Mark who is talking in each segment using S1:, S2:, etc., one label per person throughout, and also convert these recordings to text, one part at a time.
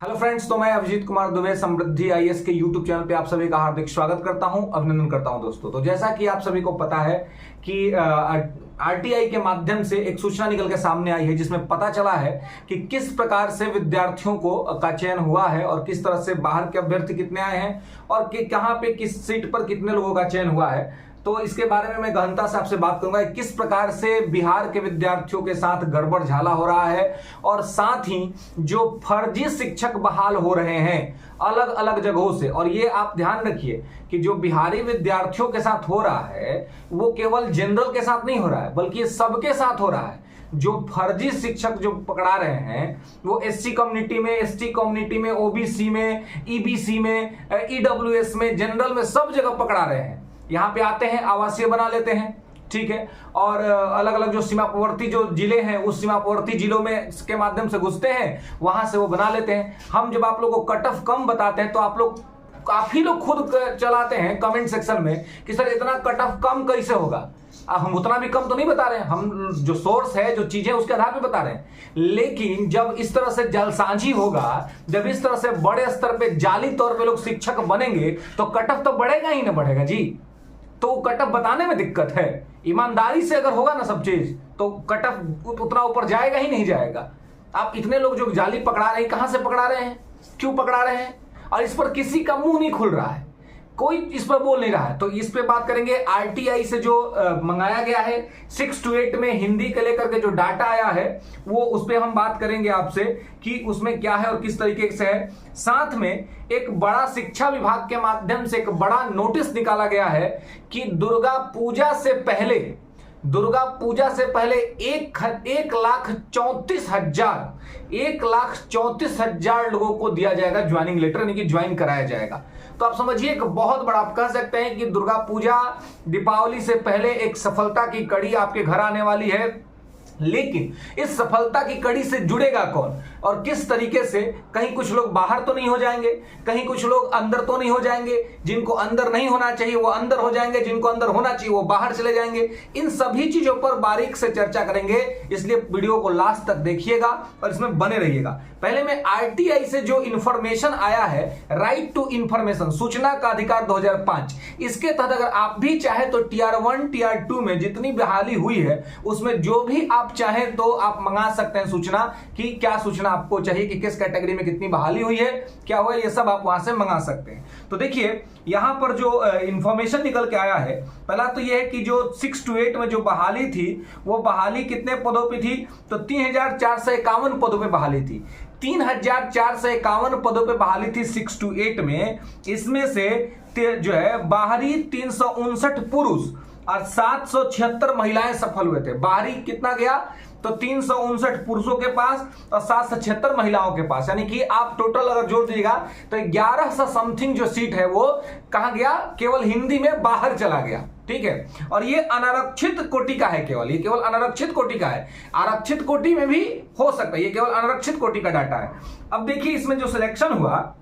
S1: Hello friends, तो मैं अभिजीत कुमार दुबे समृद्धि IAS के यूट्यूब चैनल पे आप सभी का हार्दिक स्वागत करता हूं, अभिनंदन करता हूं दोस्तों। तो जैसा कि आप सभी को पता है कि आरटीआई के माध्यम से एक सूचना निकल के सामने आई है जिसमें पता चला है कि किस प्रकार से विद्यार्थियों का चयन हुआ है और किस तरह से बाहर के अभ्यर्थी कितने आए हैं और कि कहां पे किस सीट पर कितने लोगों का चयन हुआ है। तो इसके बारे में मैं गहनता से आपसे बात करूंगा, किस प्रकार से बिहार के विद्यार्थियों के साथ गड़बड़ झाला हो रहा है और साथ ही जो फर्जी शिक्षक बहाल हो रहे हैं अलग अलग जगहों से। और ये आप ध्यान रखिए कि जो बिहारी विद्यार्थियों के साथ हो रहा है वो केवल जनरल के साथ नहीं हो रहा है, बल्कि ये सबके साथ हो रहा है। जो फर्जी शिक्षक जो पकड़ा रहे हैं वो एससी कम्युनिटी में, एसटी कम्युनिटी में, ओबीसी में, ईबीसी में, ईडब्ल्यूएस में, जनरल में, सब जगह पकड़ा रहे हैं। यहाँ पे आते हैं, आवासीय बना लेते हैं, ठीक है, और अलग अलग जो सीमावर्ती जो जिले हैं उस सीमावर्ती जिलों में के माध्यम से घुसते हैं, वहां से वो बना लेते हैं। हम जब आप लोगों को कट ऑफ कम बताते हैं तो आप लोग काफी लोग खुद चलाते हैं कमेंट सेक्शन में कि सर इतना कट ऑफ कम कैसे होगा। हम उतना भी कम तो नहीं बता रहे हैं, हम जो सोर्स है जो चीजें उसके आधार पे बता रहे हैं। लेकिन जब इस तरह से जालसाजी होगा, जब इस तरह से बड़े स्तर पे जाली तौर पे लोग शिक्षक बनेंगे तो कट ऑफ तो बढ़ेगा ही ना बढ़ेगा जी। तो कट ऑफ बताने में दिक्कत है। ईमानदारी से अगर होगा ना सब चीज तो कट ऑफ उतना ऊपर जाएगा ही नहीं जाएगा। आप इतने लोग जो जाली पकड़ा रहे हैं, कहां से पकड़ा रहे हैं, क्यों पकड़ा रहे हैं, और इस पर किसी का मुंह नहीं खुल रहा है, कोई इस पर बोल नहीं रहा है। तो इस पे बात करेंगे। आरटीआई से जो मंगाया गया है 6 to 8 में हिंदी के लेकर के जो डाटा आया है वो उस पे हम बात करेंगे आपसे कि उसमें क्या है और किस तरीके से है। साथ में एक बड़ा शिक्षा विभाग के माध्यम से एक बड़ा नोटिस निकाला गया है कि दुर्गा पूजा से पहले 1,34,000 लोगों को दिया जाएगा ज्वाइनिंग लेटर, यानी कि ज्वाइन कराया जाएगा। तो आप समझिए एक बहुत बड़ा, आप कह सकते हैं कि दुर्गा पूजा दीपावली से पहले एक सफलता की कड़ी आपके घर आने वाली है। लेकिन इस सफलता की कड़ी से जुड़ेगा कौन और किस तरीके से? कहीं कुछ लोग बाहर तो नहीं हो जाएंगे, कहीं कुछ लोग अंदर तो नहीं हो जाएंगे, जिनको अंदर नहीं होना चाहिए वो अंदर हो जाएंगे, जिनको अंदर होना चाहिए वो बाहर चले जाएंगे। इन सभी चीजों पर बारीक से चर्चा करेंगे, इसलिए वीडियो को लास्ट तक देखिएगा और इसमें बने रहिएगा। पहले में आरटीआई से जो इंफॉर्मेशन आया है, राइट टू इंफॉर्मेशन, सूचना का अधिकार 2005, इसके तहत अगर आप भी चाहे तो टीआर 1 टीआर 2 में जितनी बहाली हुई है उसमें जो भी आप चाहे तो आप मंगा सकते हैं सूचना कि क्या सूचना आपको चाहिए, कि किस कैटेगरी में कितनी बहाली हुई है, क्या हुआ, ये सब आप वहां से मंगा सकते हैं। तो देखिए यहां पर जो इंफॉर्मेशन निकल के आया है, पहला तो यह है कि जो 6 to 8 में जो बहाली थी वो बहाली कितने पदों पे थी? तो 3,451 पदों पे बहाली थी। 3,451 पदों पे बहाली थी 6 to 8 में। इसमें से जो है बाहरी 359 पुरुष और 776 महिलाएं सफल हुए थे। बाहरी कितना गया? तो 359 पुरुषों के पास और 776 महिलाओं के पास, यानी कि आप टोटल अगर जोड़ दीजिएगा तो 1100 समथिंग जो सीट है वो कहां गया? केवल हिंदी में बाहर चला गया, ठीक है। और ये अनारक्षित कोटि का है, केवल ये केवल अनारक्षित कोटि का है। आरक्षित कोटि में भी हो सकता है, ये केवल अनारक्षित कोटि का डाटा है। अब देखिए इसमें जो सिलेक्शन हुआ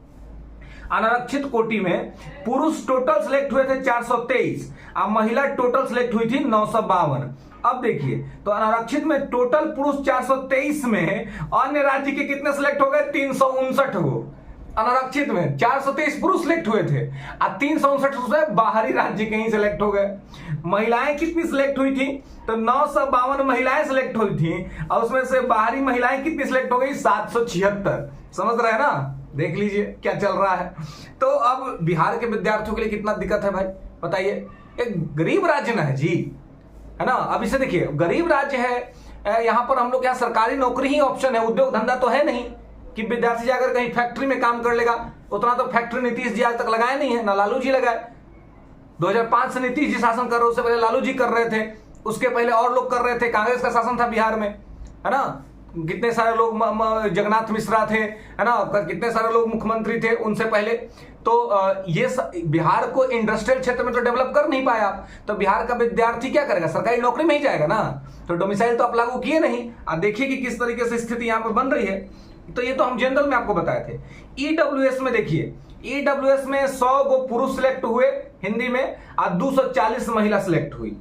S1: अनारक्षित कोटि में, पुरुष टोटल सिलेक्ट हुए थे 423 और महिला टोटल सिलेक्ट हुई थी 952। अब देखिए तो अनारक्षित में टोटल पुरुष 423 में अन्य राज्य के कितने सिलेक्ट हो गए? 359 हो। अनारक्षित में 423 पुरुष सिलेक्ट हुए थे और 359 बाहरी राज्य के ही सिलेक्ट हो गए। महिलाएं कितनी सिलेक्ट हुई थी? तो 952 महिलाएं सिलेक्ट हुई थी और उसमें से बाहरी महिलाएं कितनी सिलेक्ट हो गई? 776। समझ रहे हैं ना? देख लीजिए क्या चल रहा है। तो अब बिहार के विद्यार्थियों के लिए कितना दिक्कत है भाई, बताइए। एक गरीब राज्य ना है जी, है ना। अब इसे देखिए, गरीब राज्य है, यहां पर हम लोग क्या सरकारी नौकरी ही ऑप्शन है, उद्योग धंधा तो है नहीं कि विद्यार्थी जाकर कहीं फैक्ट्री में काम कर लेगा। उतना तो फैक्ट्री नीतीश जी आज तक लगाए नहीं है, ना लालू जी लगाए। 2005 से नीतीश जी शासन कर रहे, उससे पहले लालू जी कर रहे थे, उसके पहले और लोग कर रहे थे, कांग्रेस का शासन था बिहार में, है ना। कितने सारे लोग, जगन्नाथ मिश्रा थे, है ना, कितने सारे लोग मुख्यमंत्री थे उनसे पहले। तो ये बिहार को इंडस्ट्रियल क्षेत्र में तो डेवलप कर नहीं पाया, तो बिहार का विद्यार्थी क्या करेगा? सरकारी नौकरी में ही जाएगा ना। तो डोमिसाइल तो आप लागू किए नहीं। अब देखिए कि किस तरीके से स्थिति यहाँ पर बन रही है। तो ये तो हम जनरल में आपको बताए थे। ईडब्ल्यूएस में देखिए, ईडब्ल्यूएस में 100 गो पुरुष सिलेक्ट हुए हिंदी में और 240 महिला सिलेक्ट हुई।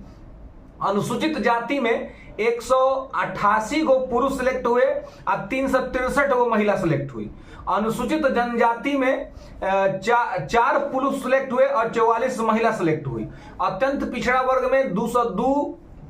S1: अनुसूचित जाति में 188 गो पुरुष सिलेक्ट हुए और 363 गो महिला सिलेक्ट हुई। अनुसूचित जनजाति में 4 पुरुष सिलेक्ट हुए और 44 महिला सिलेक्ट हुई। अत्यंत पिछड़ा वर्ग में 202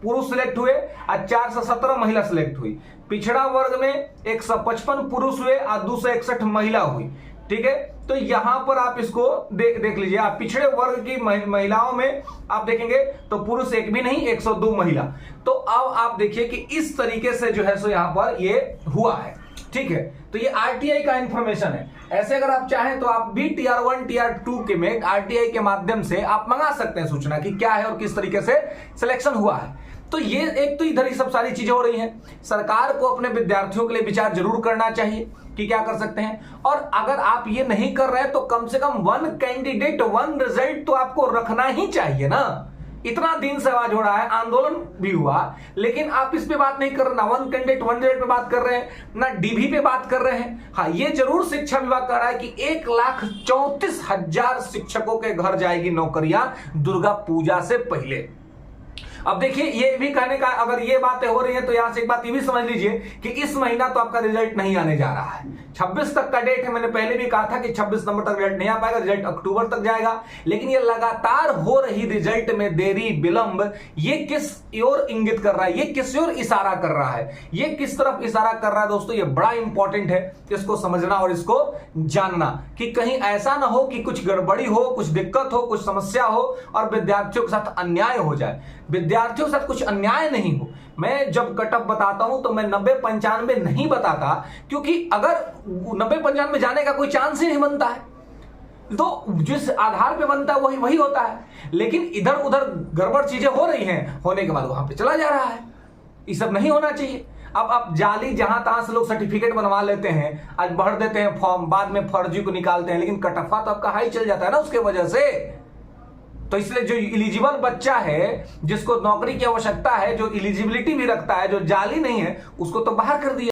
S1: पुरुष सिलेक्ट हुए और 417 महिला सिलेक्ट हुई। पिछड़ा वर्ग में 155 पुरुष हुए और 261 महिला हुई। ठीक है, तो यहां पर आप इसको देख लीजिए। आप पिछड़े वर्ग की महिलाओं में आप देखेंगे तो पुरुष एक भी नहीं, 102 महिला। तो अब आप देखिए कि इस तरीके से जो है सो यहां पर ये हुआ है। ठीक है, तो ये आरटीआई का इंफॉर्मेशन है। ऐसे अगर आप चाहें तो आप भी टीआर 1 टीआर 2 के में आरटीआई के माध्यम से आप मंगा सकते हैं सूचना कि क्या है और किस तरीके से सिलेक्शन हुआ है। तो ये एक तो इधर ही सब सारी चीजें हो रही हैं। सरकार को अपने विद्यार्थियों के लिए विचार जरूर करना चाहिए कि क्या कर सकते हैं, और अगर आप ये नहीं कर रहे हैं तो कम से कम 1 कैंडिडेट 1 रिजल्ट तो आपको रखना ही चाहिए ना। इतना दिन से आवाज हो रहा है, आंदोलन भी हुआ, लेकिन आप इस पे बात नहीं कर रहे, ना 1 कैंडिडेट 1 रिजल्ट पे बात कर रहे हैं, ना डीवी पे बात कर रहे हैं। हाँ, ये जरूर शिक्षा विभाग कह रहा है कि 1,34,000 शिक्षकों के घर जाएगी नौकरियां दुर्गा पूजा से पहले। अब देखिए, ये भी कहने का अगर ये बातें हो रही हैं तो यहां से एक बात ये भी समझ लीजिए कि इस महीना तो आपका रिजल्ट नहीं आने जा रहा है। 26 तक का डेट है। मैंने पहले भी कहा था कि 26 नंबर तक रिजल्ट नहीं आ पाएगा, रिजल्ट अक्टूबर तक जाएगा। लेकिन ये लगातार हो रही रिजल्ट में देरी विलंब, ये किस ओर इंगित कर रहा है, ये किस ओर इशारा कर रहा है, ये किस तरफ इशारा कर रहा है दोस्तों, ये बड़ा इंपॉर्टेंट है इसको समझना और इसको जानना कि कहीं ऐसा ना हो कि कुछ गड़बड़ी हो, कुछ दिक्कत हो, कुछ समस्या हो और विद्यार्थियों के साथ अन्याय हो जाए। विद्यार्थियों के साथ कुछ अन्याय नहीं हो। मैं जब कटअप बताता हूं तो मैं 90-95 नहीं बताता, क्योंकि अगर 90-95 जाने का कोई चांस ही नहीं बनता है, तो जिस आधार पे बनता है वही होता है। लेकिन इधर उधर गड़बड़ चीजें हो रही हैं, होने के बाद वहां पे चला जा रहा है। ये सब नहीं होना चाहिए। अब जाली जहां तहां से लोग सर्टिफिकेट बनवा लेते हैं, आज भर देते हैं फॉर्म, बाद में फर्जी को निकालते हैं, लेकिन कटअफा तो आपका हाई चल जाता है ना उसके वजह से। तो इसलिए जो एलिजिबल बच्चा है, जिसको नौकरी की आवश्यकता है, जो एलिजिबिलिटी भी रखता है, जो जाली नहीं है, उसको तो बाहर कर दिया।